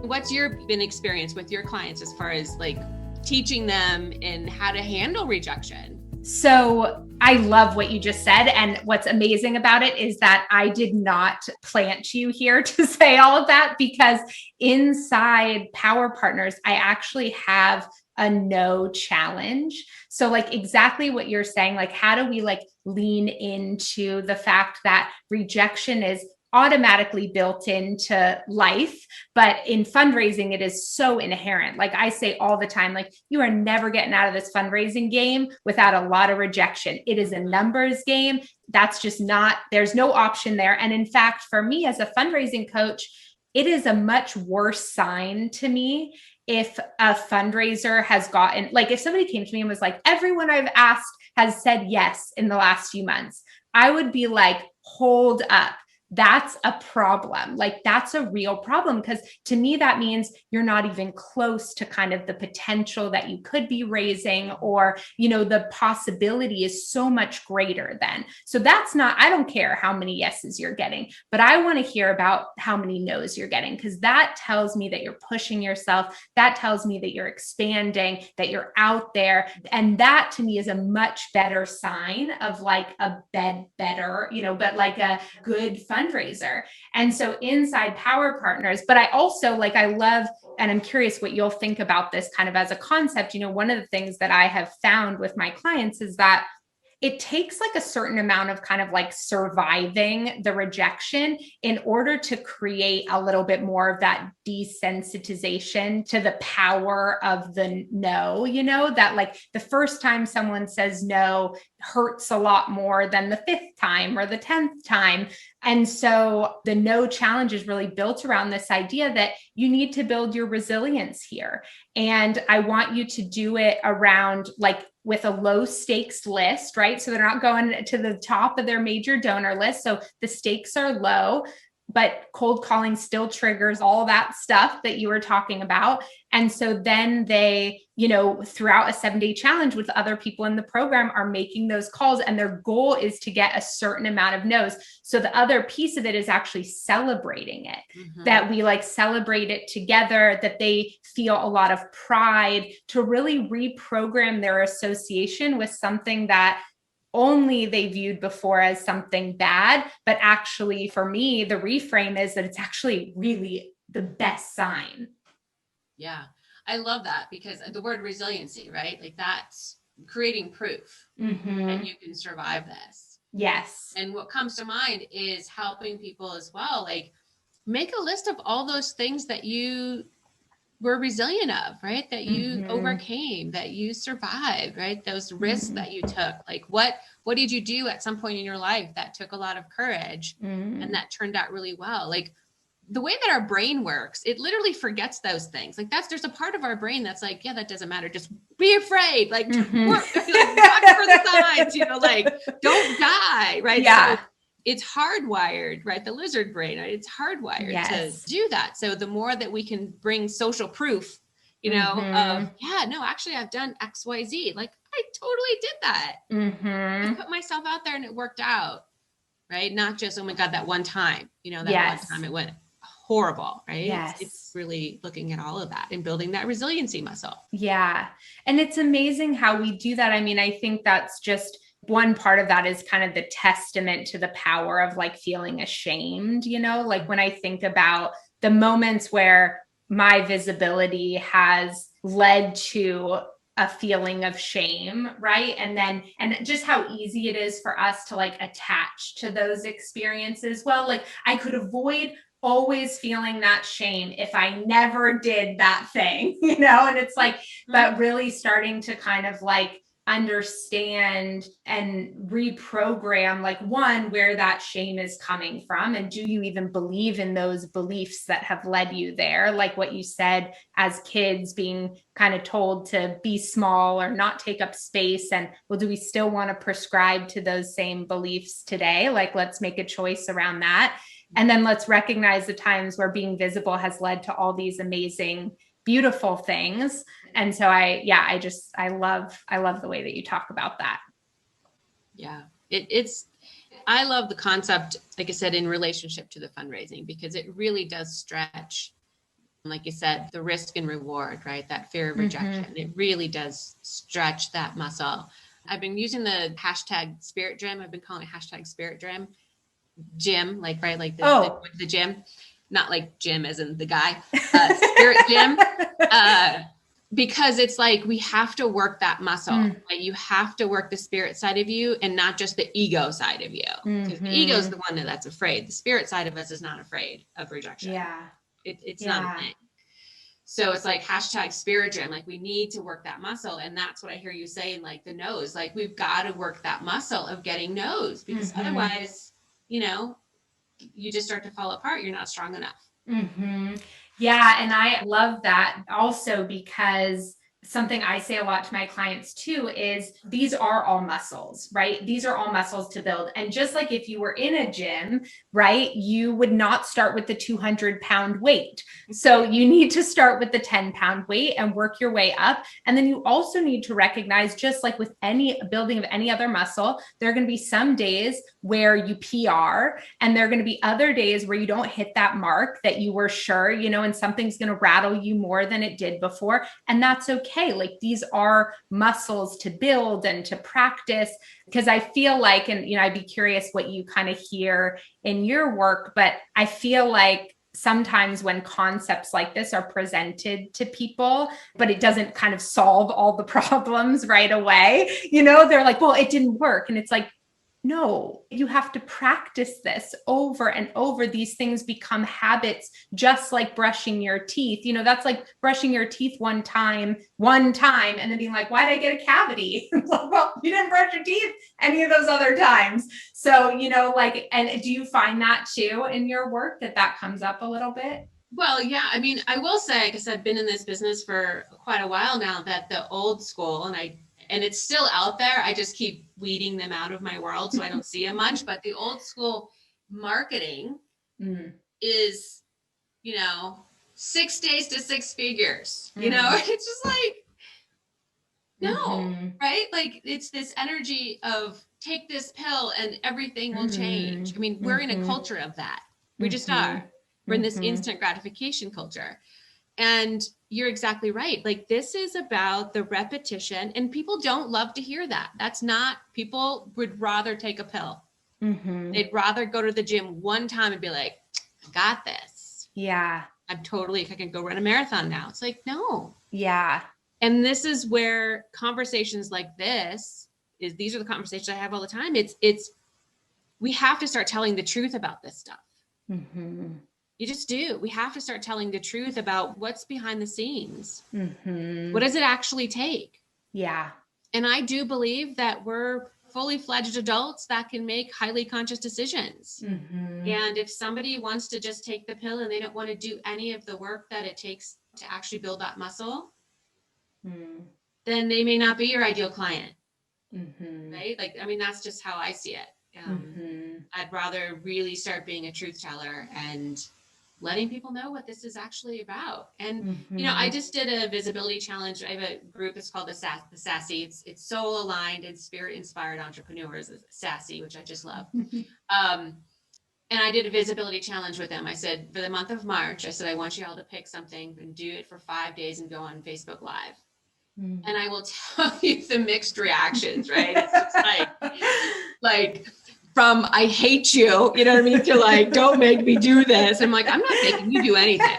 What's your been experience with your clients as far as like teaching them in how to handle rejection? So I love what you just said. And what's amazing about it is that I did not plant you here to say all of that, because inside Power Partners, I actually have a no challenge. So like exactly what you're saying, like how do we like lean into the fact that rejection is automatically built into life, but in fundraising it is so inherent. Like I say all the time, like you are never getting out of this fundraising game without a lot of rejection. It is a numbers game. That's just not, there's no option there. And in fact, for me as a fundraising coach, it is a much worse sign to me if a fundraiser has gotten, like if somebody came to me and was like, everyone I've asked has said yes in the last few months, I would be like, hold up. That's a problem. Like that's a real problem, because to me, that means you're not even close to kind of the potential that you could be raising, or, you know, the possibility is so much greater then. So that's not, I don't care how many yeses you're getting, but I want to hear about how many no's you're getting, because that tells me that you're pushing yourself. That tells me that you're expanding, that you're out there. And that to me is a much better sign of like a better, you know, but like a good fundraiser. And so inside Power Partners, but I also like, I love, and I'm curious what you'll think about this kind of as a concept. You know, one of the things that I have found with my clients is that it takes like a certain amount of kind of like surviving the rejection in order to create a little bit more of that desensitization to the power of the no, you know, that like the first time someone says no hurts a lot more than the fifth time or the 10th time. And so the no challenge is really built around this idea that you need to build your resilience here. And I want you to do it around like with a low stakes list, right? So they're not going to the top of their major donor list. So the stakes are low, but cold calling still triggers all that stuff that you were talking about. And so then they, you know, throughout a 7-day challenge with other people in the program are making those calls, and their goal is to get a certain amount of no's. So the other piece of it is actually celebrating it, that we like celebrate it together, that they feel a lot of pride to really reprogram their association with something that only they viewed before as something bad. But actually, for me, the reframe is that it's actually really the best sign. Yeah, I love that, because the word resiliency, right? Like that's creating proof that you can survive this. Yes. And what comes to mind is helping people as well. Like make a list of all those things that you were resilient of, right? That you overcame, that you survived, right? Those risks that you took. Like what did you do at some point in your life that took a lot of courage and that turned out really well? Like the way that our brain works, it literally forgets those things. Like there's a part of our brain that's like, yeah, that doesn't matter. Just be afraid. Like, work, like watch for the signs, you know, like don't die. Right. Yeah. So it's hardwired, right? The lizard brain, right? It's hardwired to do that. So the more that we can bring social proof, you know, of, yeah, no, actually I've done X, Y, Z. Like I totally did that. I put myself out there and it worked out, right? Not just, oh my God, that one time, you know, that one time it went horrible, right? Yes. It's really looking at all of that and building that resiliency muscle. Yeah. And it's amazing how we do that. I mean, I think that's just one part of that is kind of the testament to the power of like feeling ashamed, you know, like when I think about the moments where my visibility has led to a feeling of shame, right? And just how easy it is for us to like attach to those experiences. Well, like I could avoid always feeling that shame if I never did that thing, you know? And it's like, but really starting to kind of like understand and reprogram, like one, where that shame is coming from. And do you even believe in those beliefs that have led you there? Like what you said, as kids being kind of told to be small or not take up space. And well, do we still want to prescribe to those same beliefs today? Like, let's make a choice around that. And then let's recognize the times where being visible has led to all these amazing, beautiful things. And so I love the way that you talk about that. Yeah, I love the concept, like I said, in relationship to the fundraising, because it really does stretch Like you said, the risk and reward, right? That fear of rejection, it really does stretch that muscle. I've been using the hashtag spirit gym. I've been calling it hashtag spirit gym, like, right, like the gym, not like Jim as in the guy, spirit gym, because it's like, we have to work that muscle, right? You have to work the spirit side of you and not just the ego side of you, because the ego is the one that's afraid. The spirit side of us is not afraid of rejection. It's not a thing. So it's like hashtag spirit gym. Like, we need to work that muscle. And that's what I hear you saying, like the no's, like we've got to work that muscle of getting no's, because otherwise, you just start to fall apart. You're not strong enough. Yeah. And I love that also, because something I say a lot to my clients too is these are all muscles, right? These are all muscles to build. And just like if you were in a gym, right, you would not start with the 200-pound weight. So you need to start with the 10-pound weight and work your way up. And then you also need to recognize, just like with any building of any other muscle, there are going to be some days where you PR, and there are going to be other days where you don't hit that mark that you were sure, and something's going to rattle you more than it did before. And that's okay. Like, these are muscles to build and to practice, because I feel like, and, I'd be curious what you kind of hear in your work, but I feel like sometimes when concepts like this are presented to people, but it doesn't kind of solve all the problems right away, they're like, well, it didn't work. And it's like, no, you have to practice this over and over. These things become habits, just like brushing your teeth. That's like brushing your teeth one time, and then being like, why did I get a cavity? Well, you didn't brush your teeth any of those other times. So, and do you find that too in your work, that comes up a little bit? Well, yeah. I mean, I will say, because I've been in this business for quite a while now, that the old school, and it's still out there, I just keep weeding them out of my world so I don't see it much. But the old school marketing is, 6 days to 6 figures. It's just like, no, right? Like, it's this energy of take this pill and everything will change. I mean, we're in a culture of that. We just are. We're in this instant gratification culture. And you're exactly right. Like, this is about the repetition, and people don't love to hear that. People would rather take a pill. They'd rather go to the gym one time and be like, I got this. Yeah. I can go run a marathon now. It's like, no. Yeah. And this is where conversations like these are the conversations I have all the time. We have to start telling the truth about this stuff. You just do. We have to start telling the truth about what's behind the scenes. What does it actually take? Yeah. And I do believe that we're fully fledged adults that can make highly conscious decisions. And if somebody wants to just take the pill and they don't want to do any of the work that it takes to actually build that muscle, then they may not be your ideal client. Right? Like, I mean, that's just how I see it. I'd rather really start being a truth teller and letting people know what this is actually about. And, I just did a visibility challenge. I have a group, it's called the Sassy. It's soul aligned and spirit inspired entrepreneurs, Sassy, which I just love. And I did a visibility challenge with them. I said, for the month of March, I said, I want you all to pick something and do it for 5 days and go on Facebook Live. And I will tell you the mixed reactions, right? It's just like from I hate you, you know what I mean, to like, don't make me do this. I'm like, I'm not making you do anything.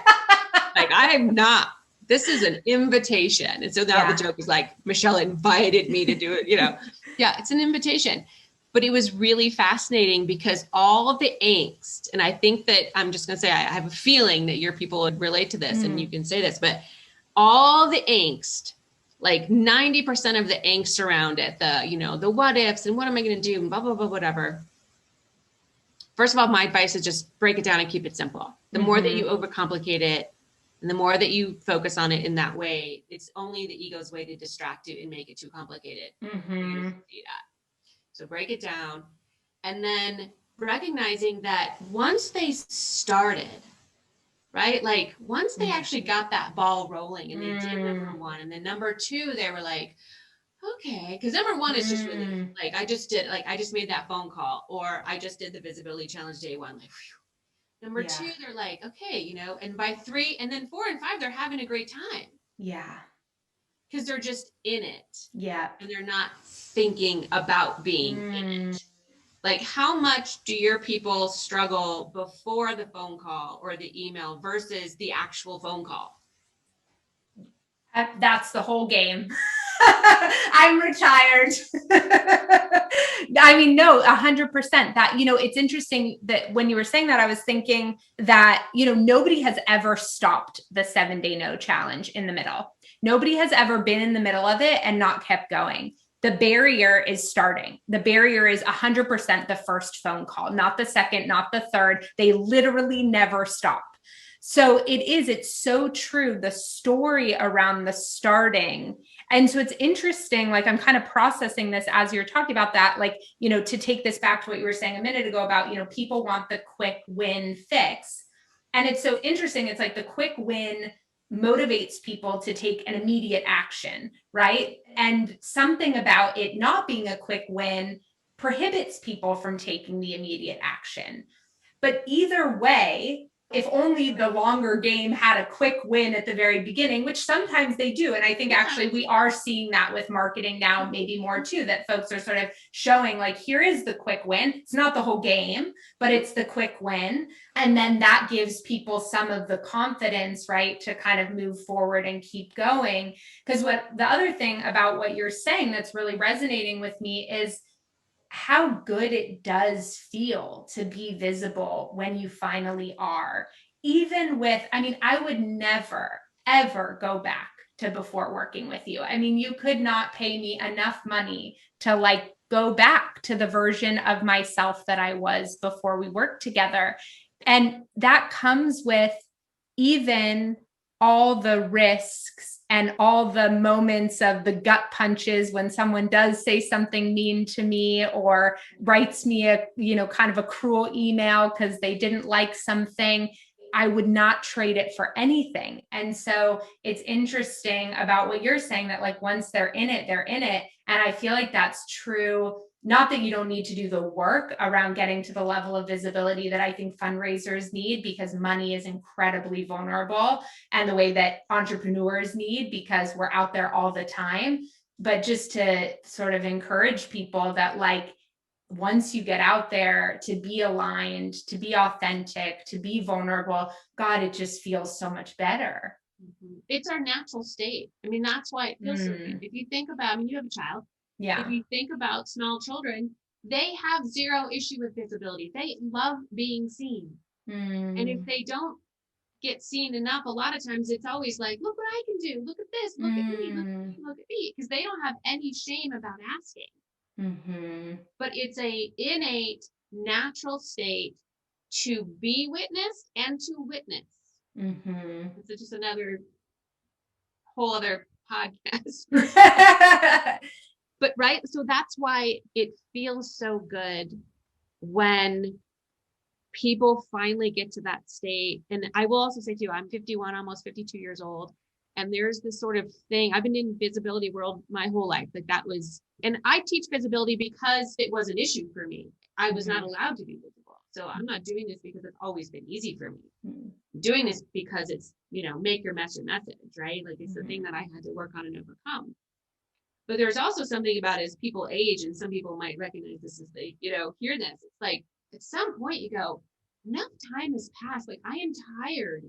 Like, I am not. This is an invitation. And so now the joke is like, Michelle invited me to do it, Yeah, it's an invitation. But it was really fascinating because all of the angst, and I think that I'm just going to say, I have a feeling that your people would relate to this and you can say this, but all the angst, like 90% of the angst around it, the what ifs and what am I going to do and blah, blah, blah, whatever. First of all, my advice is just break it down and keep it simple. The more that you overcomplicate it and the more that you focus on it in that way, it's only the ego's way to distract you and make it too complicated. So break it down. And then recognizing that once they started, right? Like, once they actually got that ball rolling and they did number 1, and then number 2, they were like, okay, because number 1 is just really like, I just made that phone call, or I just did the visibility challenge day 1. Like, whew. Number two, they're like, okay, you know, and by 3, and then 4 and 5, they're having a great time. Yeah. Because they're just in it. Yeah. And they're not thinking about being in it. Like, how much do your people struggle before the phone call or the email versus the actual phone call? That's the whole game. I'm retired. I mean, no, 100%. That, you know, it's interesting that when you were saying that, I was thinking that, you know, nobody has ever stopped the 7-day no challenge in the middle. Nobody has ever been in the middle of it and not kept going. The barrier is starting. The barrier is 100% the first phone call, not the second, not the third. They literally never stop. So it's so true. The story around the starting. And so it's interesting, like I'm kind of processing this as you're talking about that, like, you know, to take this back to what you were saying a minute ago about, you know, people want the quick win fix. And it's so interesting. It's like the quick win motivates people to take an immediate action, right? And something about it not being a quick win prohibits people from taking the immediate action. But either way, if only the longer game had a quick win at the very beginning, which sometimes they do. And I think actually we are seeing that with marketing now, maybe more too, that folks are sort of showing like, here is the quick win. It's not the whole game, but it's the quick win. And then that gives people some of the confidence, right, to kind of move forward and keep going. Because what the other thing about what you're saying that's really resonating with me is how good it does feel to be visible when you finally are. Even with, I mean, I would never, ever go back to before working with you. I mean, you could not pay me enough money to like go back to the version of myself that I was before we worked together. And that comes with even all the risks and all the moments of the gut punches when someone does say something mean to me or writes me a, you know, kind of a cruel email because they didn't like something. I would not trade it for anything. And so it's interesting about what you're saying that like once they're in it, they're in it. And I feel like that's true. Not that you don't need to do the work around getting to the level of visibility that I think fundraisers need, because money is incredibly vulnerable, and the way that entrepreneurs need, because we're out there all the time. But just to sort of encourage people that like, once you get out there, to be aligned, to be authentic, to be vulnerable, God, it just feels so much better. It's our natural state. I mean, that's why it feels so good. If you think about, I mean, you have a child. Yeah. If you think about small children, they have zero issue with visibility. They love being seen. And if they don't get seen enough, a lot of times it's always like, look what I can do. Look at this. Look at me. Look at me. Look at me. Because they don't have any shame about asking. But it's a innate, natural state to be witnessed and to witness. It's just another whole other podcast. But right, so that's why it feels so good when people finally get to that state. And I will also say too, I'm 51, almost 52 years old. And there's this sort of thing, I've been in visibility world my whole life. Like that was, and I teach visibility because it was an issue for me. I was not allowed to be visible. So I'm not doing this because it's always been easy for me. I'm doing this because it's, you know, make your message, right? Like it's the thing that I had to work on and overcome. But there's also something about as people age, and some people might recognize this as they, you know, hear this. It's like at some point you go, enough time has passed. Like I am tired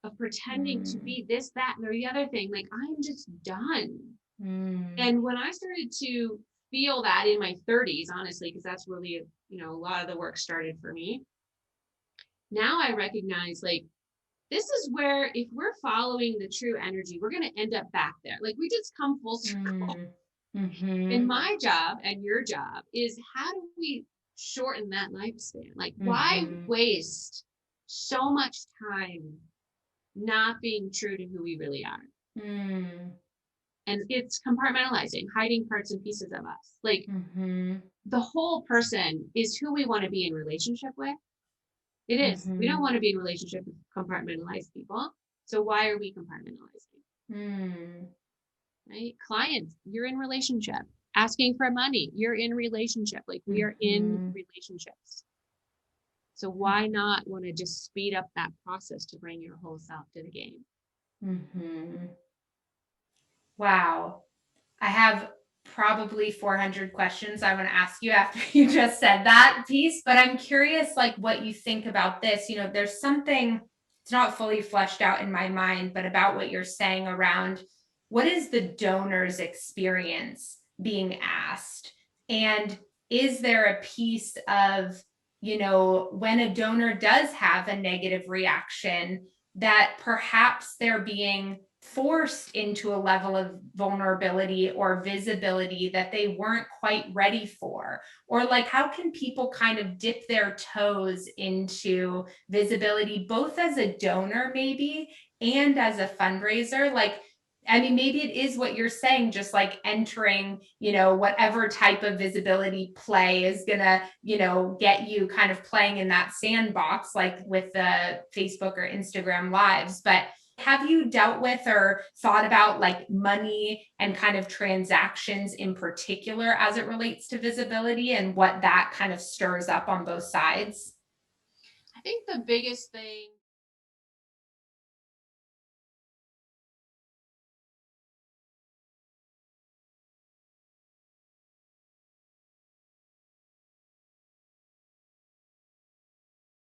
of pretending to be this, that, or the other thing. Like I'm just done. And when I started to feel that in my 30s, honestly, because that's really, you know, a lot of the work started for me. Now I recognize like this is where if we're following the true energy, we're going to end up back there. Like we just come full circle. And my job and your job is how do we shorten that lifespan? Like why waste so much time not being true to who we really are? And it's compartmentalizing, hiding parts and pieces of us. Like the whole person is who we want to be in relationship with. It is. We don't want to be in relationship with compartmentalized people. So why are we compartmentalizing? Right? Clients, you're in relationship. Asking for money, you're in relationship. Like we are in relationships. So why not want to just speed up that process to bring your whole self to the game? Wow. I have probably 400 questions I want to ask you after you just said that piece, but I'm curious, like, what you think about this. There's something, it's not fully fleshed out in my mind, but about what you're saying around what is the donor's experience being asked? And is there a piece of, when a donor does have a negative reaction, that perhaps they're being forced into a level of vulnerability or visibility that they weren't quite ready for? Or like, how can people kind of dip their toes into visibility, both as a donor maybe and as a fundraiser? Like, I mean, maybe it is what you're saying, just like entering, whatever type of visibility play is gonna, get you kind of playing in that sandbox, like with the Facebook or Instagram lives. But have you dealt with or thought about like money and kind of transactions in particular as it relates to visibility and what that kind of stirs up on both sides? I think the biggest thing